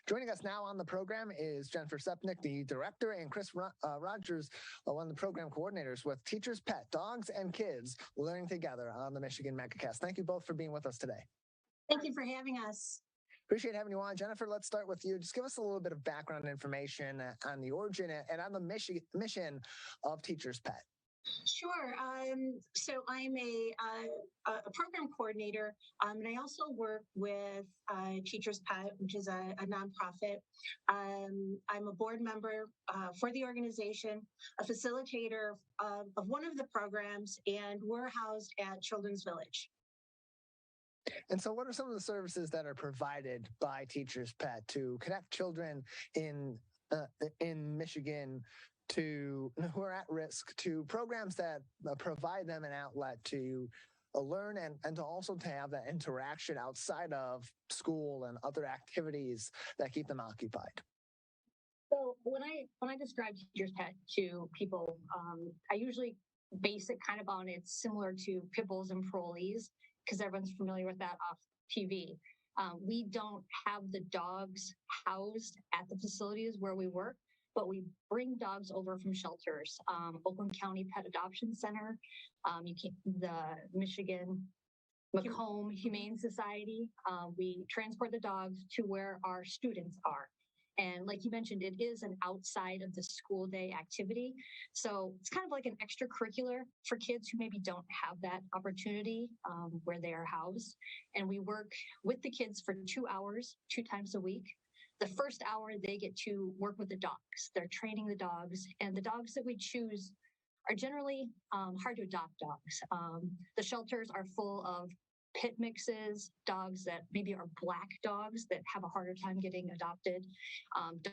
Joining us now on the program is Jennifer Cepnick, the director, and Chris Rogers, one of the program coordinators with Teachers Pet, Dogs and Kids Learning Together on the Michigan Megacast. Thank you both for being with us today. Thank you for having us. Appreciate having you on. Jennifer, let's start with you. Just give us a little bit of background information on the origin and on the mission of Teachers Pet. Sure. So I'm a program coordinator, and I also work with Teachers Pet, which is a nonprofit. I'm a board member for the organization, a facilitator of one of the programs, and we're housed at Children's Village. And so what are some of the services that are provided by Teachers Pet to connect children in Michigan who are at risk to programs that provide them an outlet to learn and to also to have that interaction outside of school and other activities that keep them occupied? So when I describe Teachers Pet to people, I usually base it kind of on it's similar to pit bulls and parolees, because everyone's familiar with that off TV. We don't have the dogs housed at the facilities where we work, but we bring dogs over from shelters. Oakland County Pet Adoption Center, the Michigan Macomb Humane Society. We transport the dogs to where our students are. And like you mentioned, it is an outside of the school day activity. So it's kind of like an extracurricular for kids who maybe don't have that opportunity where they are housed. And we work with the kids for 2 hours, 2 times a week. The first hour, they get to work with the dogs. They're training the dogs. And the dogs that we choose are generally hard to adopt dogs. The shelters are full of pit mixes, dogs that maybe are black dogs that have a harder time getting adopted,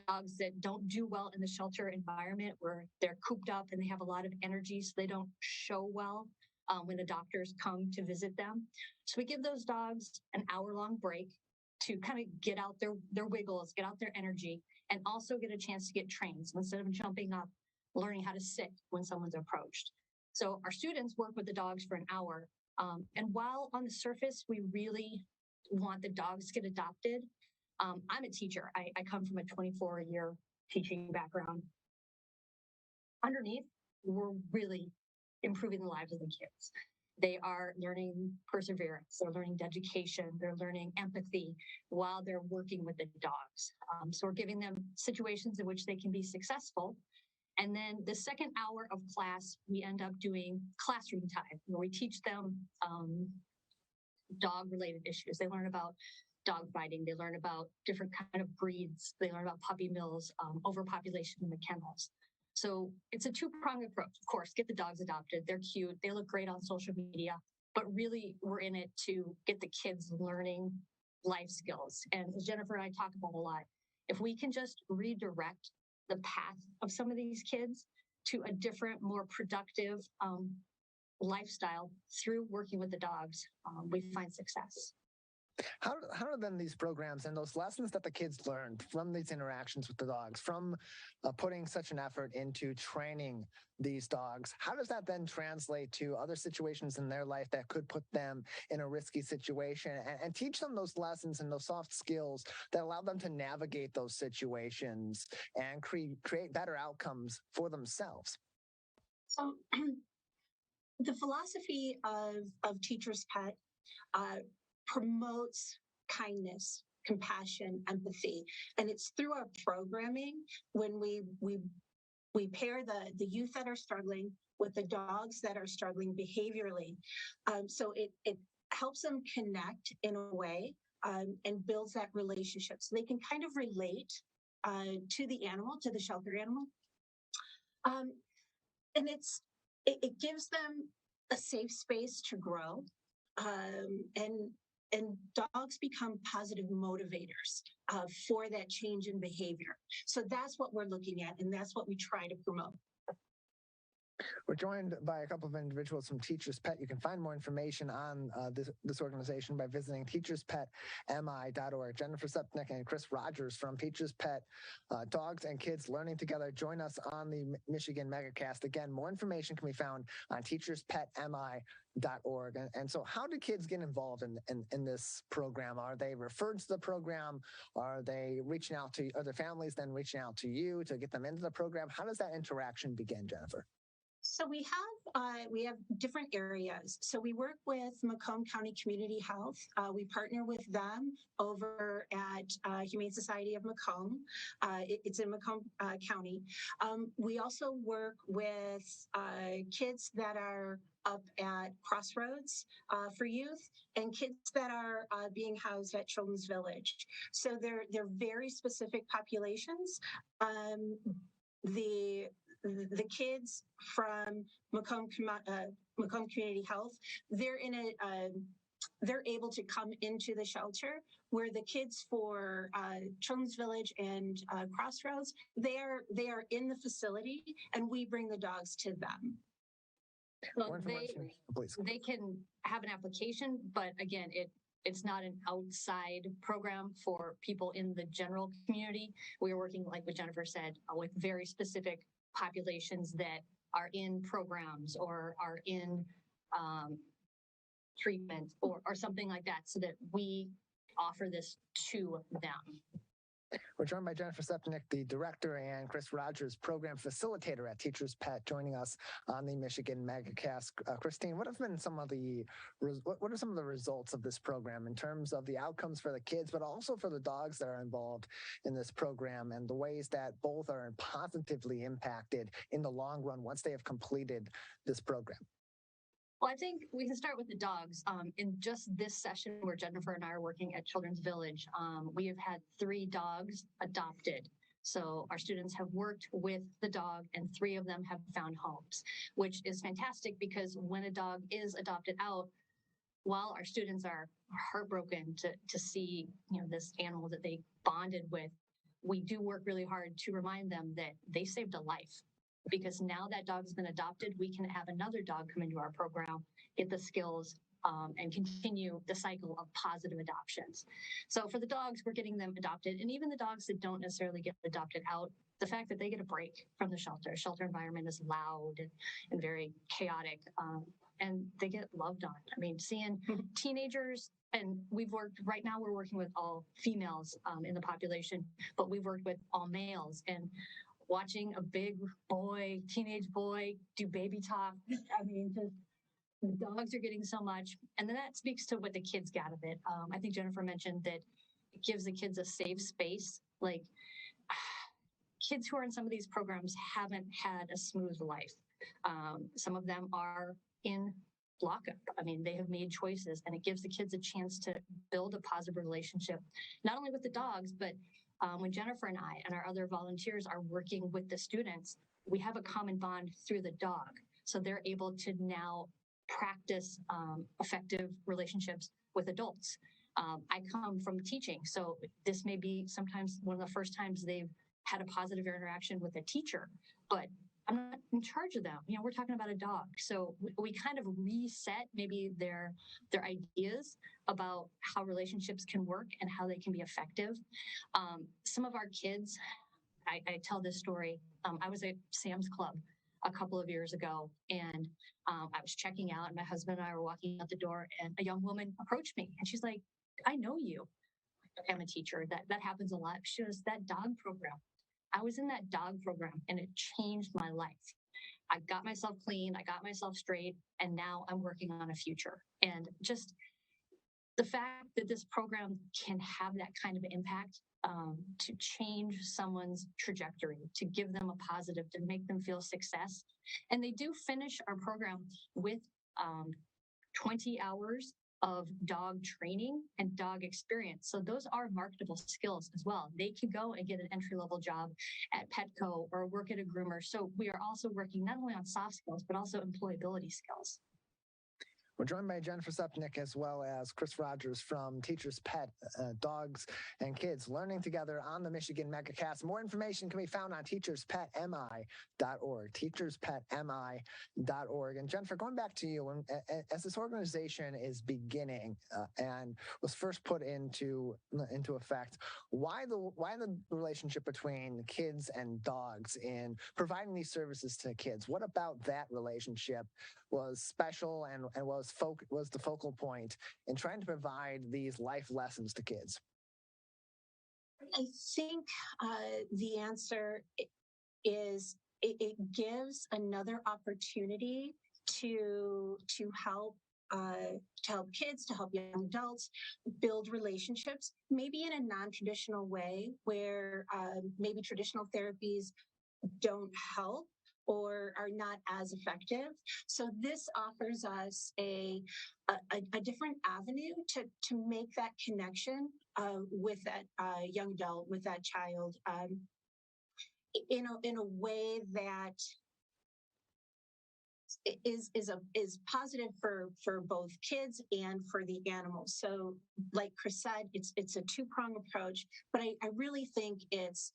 dogs that don't do well in the shelter environment where they're cooped up and they have a lot of energy, so they don't show well when the doctors come to visit them. So we give those dogs an hour-long break to kind of get out their wiggles, get out their energy, and also get a chance to get trained. So instead of jumping up, learning how to sit when someone's approached. So our students work with the dogs for an hour. And while on the surface, we really want the dogs to get adopted, I'm a teacher. I come from a 24-year teaching background. Underneath, we're really improving the lives of the kids. They are learning perseverance, they're learning dedication, they're learning empathy while they're working with the dogs. So we're giving them situations in which they can be successful. And then the second hour of class, we end up doing classroom time, where we teach them dog-related issues. They learn about dog fighting. They learn about different kind of breeds. They learn about puppy mills, overpopulation in the kennels. So it's a two-pronged approach. Of course, get the dogs adopted. They're cute. They look great on social media. But really, we're in it to get the kids learning life skills. And as Jennifer and I talk about a lot, if we can just redirect the path of some of these kids to a different, more productive lifestyle through working with the dogs, we find success. How are then these programs and those lessons that the kids learned from these interactions with the dogs, from putting such an effort into training these dogs, how does that then translate to other situations in their life that could put them in a risky situation and teach them those lessons and those soft skills that allow them to navigate those situations and create better outcomes for themselves? So the philosophy of Teachers Pet promotes kindness, compassion, empathy. And it's through our programming when we pair the youth that are struggling with the dogs that are struggling behaviorally. So it helps them connect in a way and builds that relationship. So they can kind of relate to the animal, to the shelter animal. And it gives them a safe space to grow. And dogs become positive motivators for that change in behavior. So that's what we're looking at, and that's what we try to promote. We're joined by a couple of individuals from Teachers Pet. You can find more information on this organization by visiting teacherspetmi.org. Jennifer Cepnick and Chris Rogers from Teachers Pet, Dogs and Kids Learning Together, join us on the Michigan Megacast. Again, more information can be found on teacherspetmi.org. And so how do kids get involved in this program? Are they referred to the program? Are they reaching out to other families, then reaching out to you to get them into the program? How does that interaction begin, Jennifer? So we have different areas. So we work with Macomb County Community Health. We partner with them over at Humane Society of Macomb. It's in Macomb County. We also work with kids that are up at Crossroads for youth and kids that are being housed at Children's Village. So they're very specific populations. The kids from Macomb Community Health, they're able to come into the shelter, where the kids for Children's Village and Crossroads, they are in the facility, and we bring the dogs to them. Well, they can have an application, but again, it's not an outside program for people in the general community. We are working, like what Jennifer said, with very specific populations that are in programs or are in treatment or something like that, so that we offer this to them. We're joined by Jennifer Cepnick, the director, and Chris Rogers, program facilitator at Teachers Pet, joining us on the Michigan Megacast. Christine, what are some of the results of this program in terms of the outcomes for the kids, but also for the dogs that are involved in this program, and the ways that both are positively impacted in the long run once they have completed this program? Well, I think we can start with the dogs. In just this session where Jennifer and I are working at Children's Village, we have had 3 dogs adopted. So our students have worked with the dog, and 3 of them have found homes, which is fantastic, because when a dog is adopted out, while our students are heartbroken to see, this animal that they bonded with, we do work really hard to remind them that they saved a life. Because now that dog's been adopted, we can have another dog come into our program, get the skills, and continue the cycle of positive adoptions. So for the dogs, we're getting them adopted. And even the dogs that don't necessarily get adopted out, the fact that they get a break from the shelter. Shelter environment is loud and very chaotic, and they get loved on. I mean, seeing teenagers, and right now we're working with all females in the population, but we've worked with all males, and watching a big boy, teenage boy, do baby talk. I mean, just the dogs are getting so much. And then that speaks to what the kids got of it. I think Jennifer mentioned that it gives the kids a safe space. Like, kids who are in some of these programs haven't had a smooth life. Some of them are in lockup. I mean, they have made choices, and it gives the kids a chance to build a positive relationship, not only with the dogs, but when Jennifer and I and our other volunteers are working with the students, we have a common bond through the dog. So they're able to now practice effective relationships with adults. I come from teaching, so this may be sometimes one of the first times they've had a positive interaction with a teacher, but I'm not in charge of them. We're talking about a dog. So we kind of reset maybe their ideas about how relationships can work and how they can be effective. Some of our kids, I tell this story. I was at Sam's Club a couple of years ago, and I was checking out, and my husband and I were walking out the door, and a young woman approached me, and she's like, "I know you." I'm a teacher. That happens a lot. She goes, "That dog program. I was in that dog program, and it changed my life. I got myself clean, I got myself straight, and now I'm working on a future." And just the fact that this program can have that kind of impact to change someone's trajectory, to give them a positive, to make them feel success. And they do finish our program with 20 hours of dog training and dog experience. So those are marketable skills as well. They can go and get an entry-level job at Petco or work at a groomer. So we are also working not only on soft skills, but also employability skills. We're joined by Jennifer Cepnick as well as Chris Rogers from Teachers Pet, Dogs and Kids Learning Together on the Michigan Megacast. More information can be found on teacherspetmi.org, teacherspetmi.org. And Jennifer, going back to you, as this organization is beginning and was first put into effect, why the relationship between kids and dogs in providing these services to kids? What about that relationship was special and was the focal point in trying to provide these life lessons to kids? I think the answer is it gives another opportunity to help kids, to help young adults build relationships, maybe in a non-traditional way where maybe traditional therapies don't help or are not as effective. So this offers us a different avenue to make that connection with that young adult, with that child, in a way that is positive for both kids and for the animals. So, like Chris said, it's a two-pronged approach, but I really think it's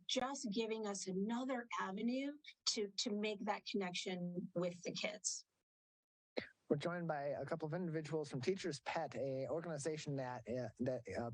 just giving us another avenue to make that connection with the kids. We're joined by a couple of individuals from Teachers Pet, a organization that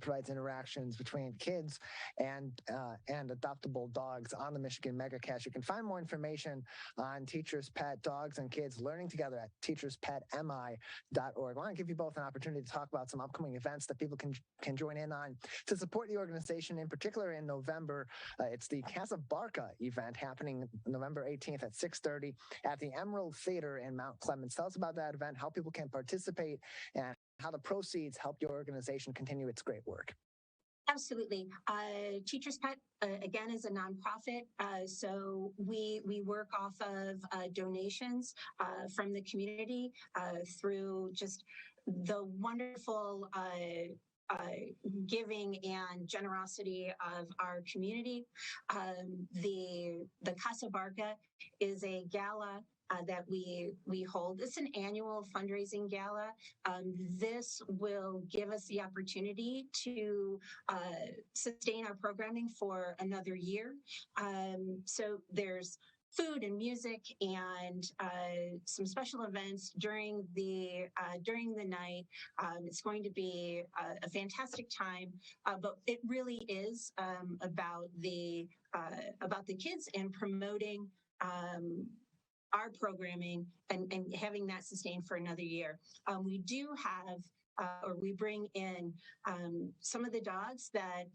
provides interactions between kids and adoptable dogs on the Michigan Megacast. You can find more information on Teachers Pet, Dogs and Kids Learning Together at teacherspetmi.org. I want to give you both an opportunity to talk about some upcoming events that people can join in on to support the organization. In particular, in November, it's the Casa Barca event happening November 18th at 6:30 at the Emerald Theater in Mount Clemens. Tell us about that event, how people can participate, and how the proceeds help your organization continue its great work. Absolutely. Teachers Pet, again, is a nonprofit. So we work off of donations from the community through just the wonderful giving and generosity of our community. The Casa Barca is a gala that we hold. It's an annual fundraising gala. This will give us the opportunity to sustain our programming for another year. So there's food and music and some special events during the night. It's going to be a fantastic time, but it really is about the kids and promoting our programming and having that sustained for another year. We do have we bring in some of the dogs that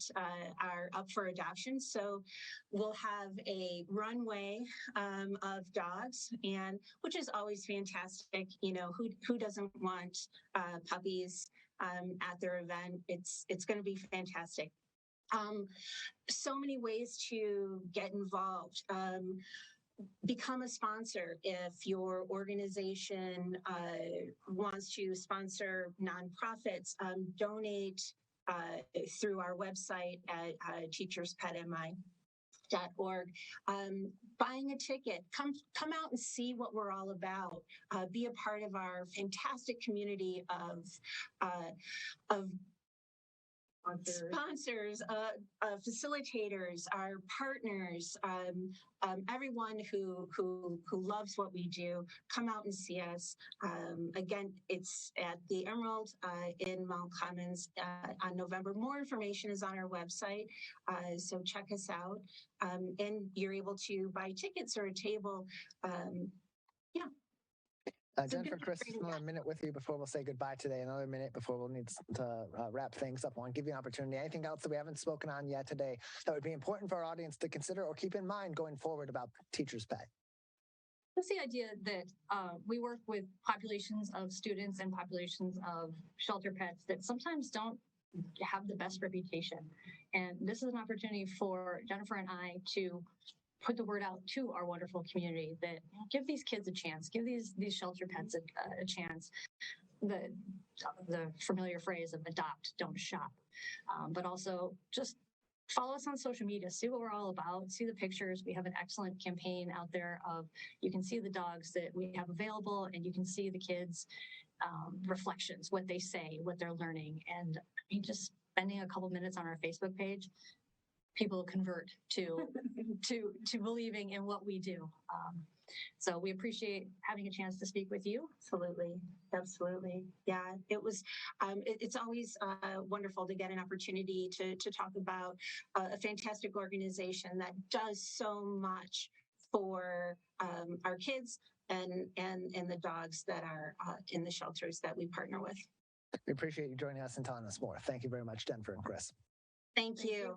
are up for adoption. So we'll have a runway of dogs, and which is always fantastic. You know, who doesn't want puppies at their event? It's going to be fantastic. So many ways to get involved. Become a sponsor if your organization wants to sponsor nonprofits. Donate through our website at teacherspetmi.org. Buying a ticket, come out and see what we're all about. Be a part of our fantastic community of sponsors, facilitators, our partners, everyone who loves what we do. Come out and see us. Again, it's at the Emerald in Mount Clemens on November. More information is on our website, so check us out. And you're able to buy tickets or a table. Yeah. Jennifer, Chris, another minute with you before we'll say goodbye today. Another minute before we'll need to wrap things up. I want to give you an opportunity. Anything else that we haven't spoken on yet today that would be important for our audience to consider or keep in mind going forward about Teachers Pet? That's the idea that we work with populations of students and populations of shelter pets that sometimes don't have the best reputation. And this is an opportunity for Jennifer and I to put the word out to our wonderful community that give these kids a chance, give these shelter pets a chance. The familiar phrase of adopt, don't shop, but also just follow us on social media, see what we're all about, see the pictures. We have an excellent campaign out there of, you can see the dogs that we have available and you can see the kids reflections, what they say, what they're learning. And I mean, just spending a couple minutes on our Facebook page, people convert to believing in what we do. So we appreciate having a chance to speak with you. Absolutely. Yeah, it was. It's always wonderful to get an opportunity to talk about a fantastic organization that does so much for our kids and the dogs that are in the shelters that we partner with. We appreciate you joining us and telling us more. Thank you very much, Denver and Chris. Thank you.